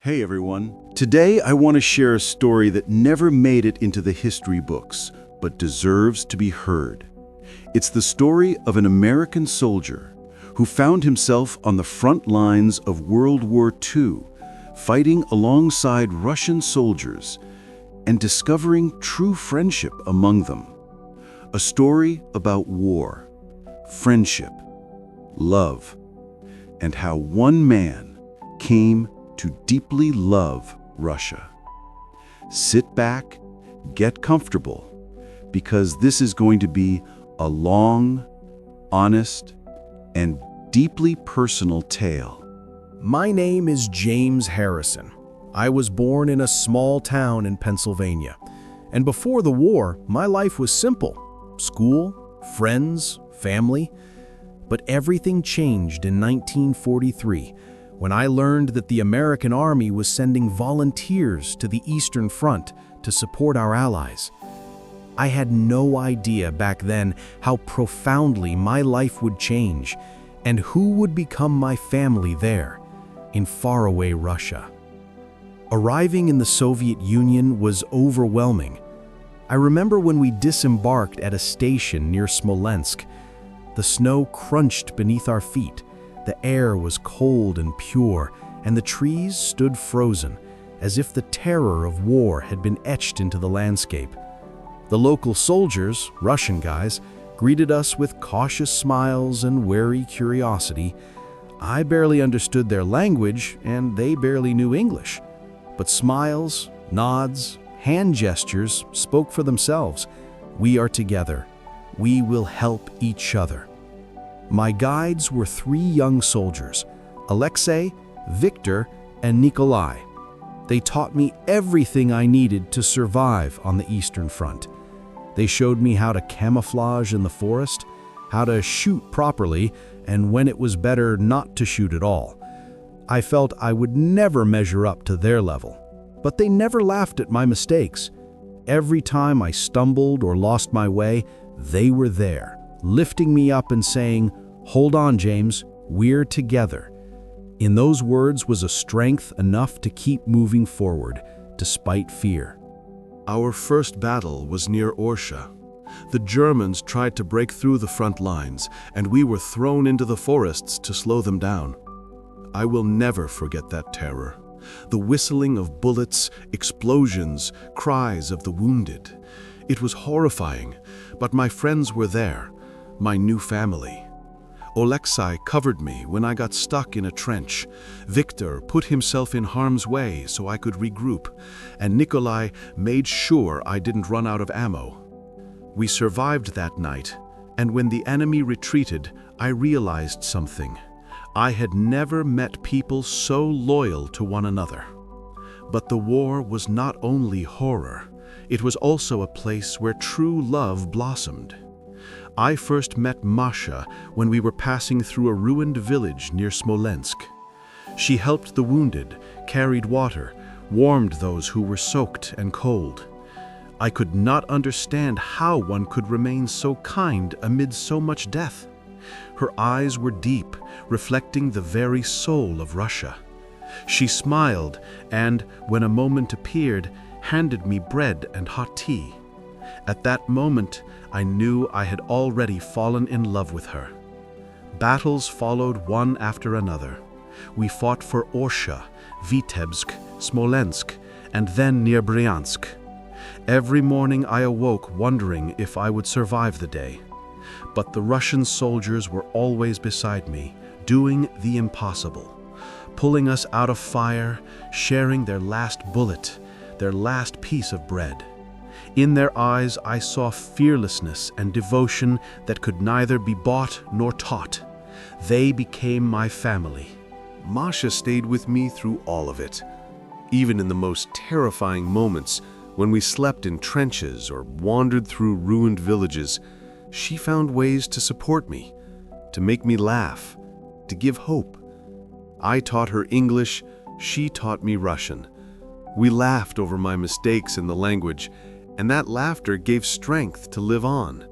Hey everyone. Today I want to share a story that never made it into the history books, but deserves to be heard. It's the story of an American soldier who found himself on the front lines of World War II, fighting alongside Russian soldiers and discovering true friendship among them. A story about war, friendship, love, and how one man came to deeply love Russia. Sit back, get comfortable, because this is going to be a long, honest, and deeply personal tale. My name is James Harrison. I was born in a small town in Pennsylvania. And before the war, my life was simple. School, friends, family. But everything changed in 1943 when I learned that the American Army was sending volunteers to the Eastern Front to support our allies. I had no idea back then how profoundly my life would change and who would become my family there, in faraway Russia. Arriving in the Soviet Union was overwhelming. I remember when we disembarked at a station near Smolensk. The snow crunched beneath our feet. The air was cold and pure, and the trees stood frozen, as if the terror of war had been etched into the landscape. The local soldiers, Russian guys, greeted us with cautious smiles and wary curiosity. I barely understood their language, and they barely knew English. But smiles, nods, hand gestures spoke for themselves. We are together. We will help each other. My guides were three young soldiers, Alexei, Victor, and Nikolai. They taught me everything I needed to survive on the Eastern Front. They showed me how to camouflage in the forest, how to shoot properly, and when it was better not to shoot at all. I felt I would never measure up to their level, but they never laughed at my mistakes. Every time I stumbled or lost my way, they were there, lifting me up and saying, "Hold on, James, we're together." In those words was a strength enough to keep moving forward, despite fear. Our first battle was near Orsha. The Germans tried to break through the front lines, and we were thrown into the forests to slow them down. I will never forget that terror. The whistling of bullets, explosions, cries of the wounded. It was horrifying, but my friends were there, my new family. Alexei covered me when I got stuck in a trench. Victor put himself in harm's way so I could regroup, and Nikolai made sure I didn't run out of ammo. We survived that night, and when the enemy retreated, I realized something. I had never met people so loyal to one another. But the war was not only horror, it was also a place where true love blossomed. I first met Masha when we were passing through a ruined village near Smolensk. She helped the wounded, carried water, warmed those who were soaked and cold. I could not understand how one could remain so kind amid so much death. Her eyes were deep, reflecting the very soul of Russia. She smiled and, when a moment appeared, handed me bread and hot tea. At that moment, I knew I had already fallen in love with her. Battles followed one after another. We fought for Orsha, Vitebsk, Smolensk, and then near Bryansk. Every morning I awoke wondering if I would survive the day. But the Russian soldiers were always beside me, doing the impossible, pulling us out of fire, sharing their last bullet, their last piece of bread. In their eyes I saw fearlessness and devotion that could neither be bought nor taught. They became my family. Masha stayed with me through all of it. Even in the most terrifying moments, when we slept in trenches or wandered through ruined villages, she found ways to support me, to make me laugh, to give hope. I taught her English, she taught me Russian. We laughed over my mistakes in the language, and that laughter gave strength to live on.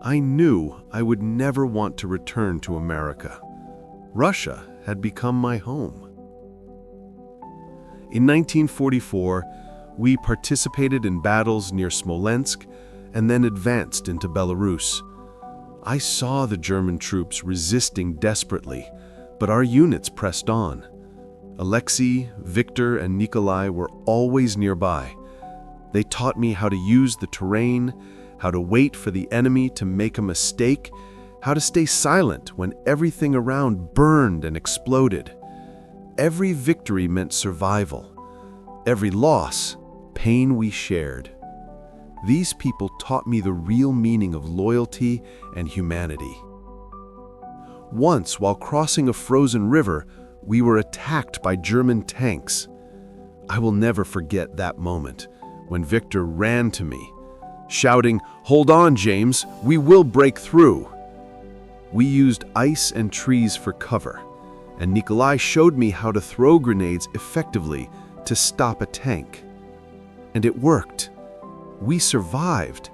I knew I would never want to return to America. Russia had become my home. In 1944, we participated in battles near Smolensk and then advanced into Belarus. I saw the German troops resisting desperately, but our units pressed on. Alexei, Victor, and Nikolai were always nearby. They taught me how to use the terrain, how to wait for the enemy to make a mistake, how to stay silent when everything around burned and exploded. Every victory meant survival. Every loss, pain we shared. These people taught me the real meaning of loyalty and humanity. Once, while crossing a frozen river, we were attacked by German tanks. I will never forget that moment when Victor ran to me, shouting, "Hold on, James, we will break through." We used ice and trees for cover, and Nikolai showed me how to throw grenades effectively to stop a tank. And it worked. We survived,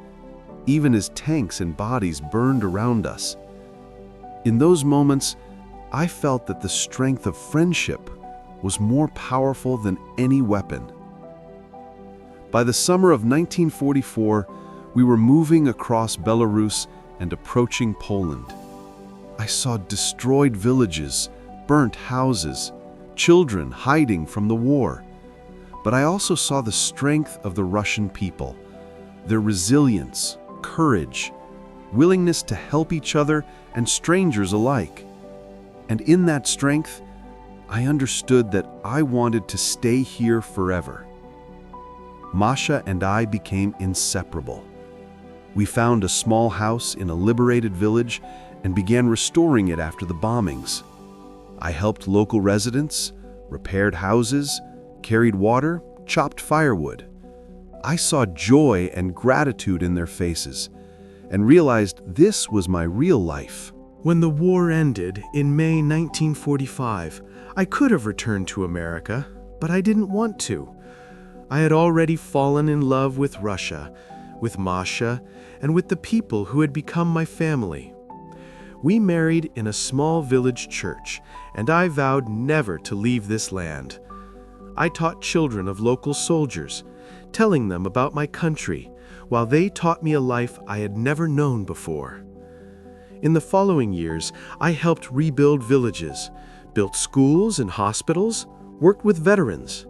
even as tanks and bodies burned around us. In those moments, I felt that the strength of friendship was more powerful than any weapon. By the summer of 1944, we were moving across Belarus and approaching Poland. I saw destroyed villages, burnt houses, children hiding from the war. But I also saw the strength of the Russian people, their resilience, courage, willingness to help each other and strangers alike. And in that strength, I understood that I wanted to stay here forever. Masha and I became inseparable. We found a small house in a liberated village and began restoring it after the bombings. I helped local residents, repaired houses, carried water, chopped firewood. I saw joy and gratitude in their faces and realized this was my real life. When the war ended in May 1945, I could have returned to America, but I didn't want to. I had already fallen in love with Russia, with Masha, and with the people who had become my family. We married in a small village church, and I vowed never to leave this land. I taught children of local soldiers, telling them about my country, while they taught me a life I had never known before. In the following years, I helped rebuild villages, built schools and hospitals, worked with veterans.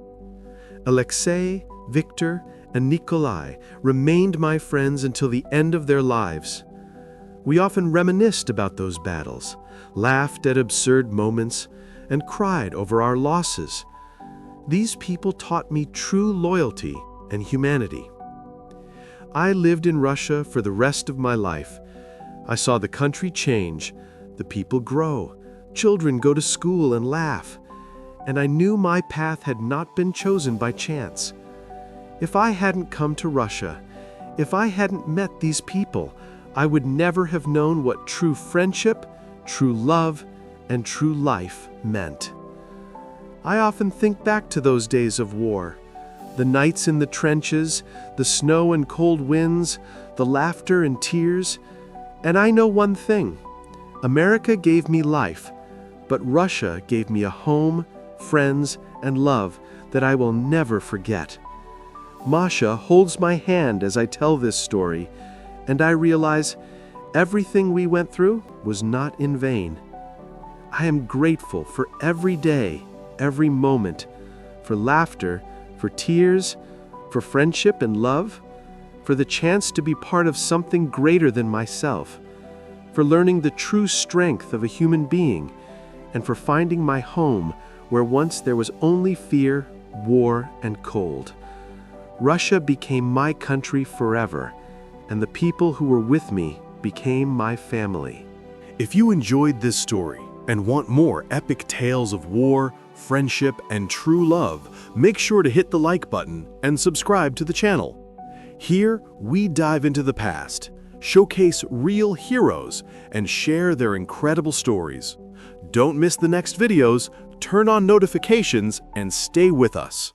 Alexei, Victor, and Nikolai remained my friends until the end of their lives. We often reminisced about those battles, laughed at absurd moments, and cried over our losses. These people taught me true loyalty and humanity. I lived in Russia for the rest of my life. I saw the country change, the people grow, children go to school and laugh, and I knew my path had not been chosen by chance. If I hadn't come to Russia, if I hadn't met these people, I would never have known what true friendship, true love, and true life meant. I often think back to those days of war, the nights in the trenches, the snow and cold winds, the laughter and tears, and I know one thing. America gave me life, but Russia gave me a home, friends, and love that I will never forget. Masha holds my hand as I tell this story, and I realize everything we went through was not in vain. I am grateful for every day, every moment, for laughter, for tears, for friendship and love, for the chance to be part of something greater than myself, for learning the true strength of a human being, and for finding my home where once there was only fear, war, and cold. Russia became my country forever, and the people who were with me became my family. If you enjoyed this story and want more epic tales of war, friendship, and true love, make sure to hit the like button and subscribe to the channel. Here, we dive into the past, showcase real heroes, and share their incredible stories. Don't miss the next videos, turn on notifications, and stay with us.